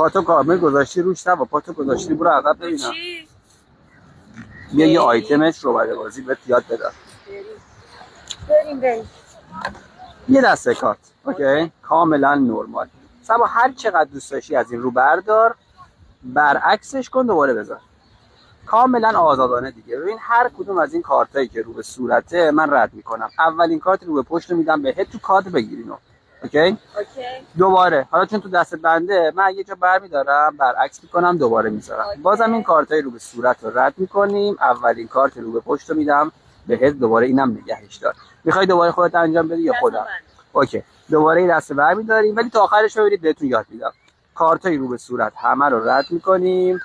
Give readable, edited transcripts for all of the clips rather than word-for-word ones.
پاتو کامل گذاشتی روش، نه با پاتو گذاشتی برو عقب ببینم. یه آیتمش رو بعد بازی بهت یاد بدم. بریم. یه دسته کارت اوکی کاملا نرمال. سبا هر چقدر دوست داشتی از این رو بردار، برعکسش کن دوباره بذار. کاملا آزادانه دیگه. ببین هر کدوم از این کارتایی که رو به صورته من رد میکنم. اولین کارت رو به پشت رو میدم بهت، تو کارت بگیرینو. اوکی دوباره حالا چون تو دست بنده من یه جا برمیدارم برعکس میکنم دوباره میذارم. بازم این کارتای رو به صورت رو رد میکنیم. اولین کارت رو به پشت رو میدم بهت، دوباره اینم نگهش دار. میخوای دوباره خودت انجام بدی یا خودم؟ اوکی دوباره این دسته برمیداریم، ولی تا آخرش ببینید بهتون یاد میدم. کارتای رو به صورت همه رو رد میکنیم.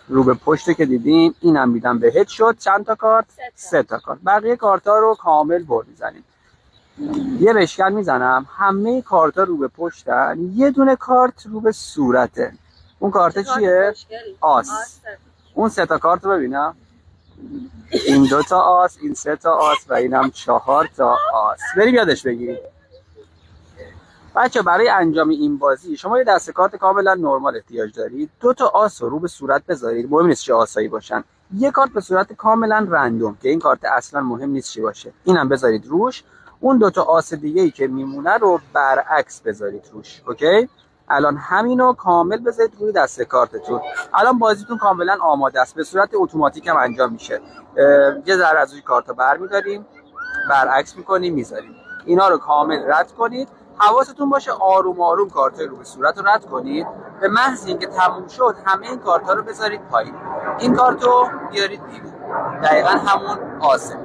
رو به پشت که دیدیم اینم میدم بهت. شد چند تا کارت؟ 3 تا کارت. بقیه کارتا رو کامل بر میزنیم. یه بشکن میزنم، همه کارتا رو به پشتن، یه دونه کارت رو به صورته. اون کارت چیه؟ آس. اون 3 تا کارت رو ببینم. این 2 تا آس، این 3 تا آس و اینم 4 تا آس. بریم یادش بگیریم. بچه برای انجام این بازی شما یه دسته کارت کاملا نرمال احتیاج دارید. 2 تا آس رو به صورت بذارید. مهم نیست چه آسایی باشن. یه کارت به صورت کاملا رندوم که این کارت اصلا مهم نیست چی باشه، اینم بذارید روش. اون 2 تا آس دیگه ای که میمونه رو برعکس بذارید روش. اوکی الان همینو کامل بذارید روی دسته کارتتون. الان بازیتون کاملا آماده است، به صورت اتوماتیک هم انجام میشه. یه ذره از روی کارتا برمی‌داریم، برعکس می‌کنیم، میذاریم. اینا رو کامل رد کنید. حواستون باشه آروم آروم کارت‌ها رو به صورت رو رد کنید. به محض اینکه تموم شد همه این کارت‌ها رو بذارید پایین. این کارتو بیارید بیرون. دقیقاً همون آسه.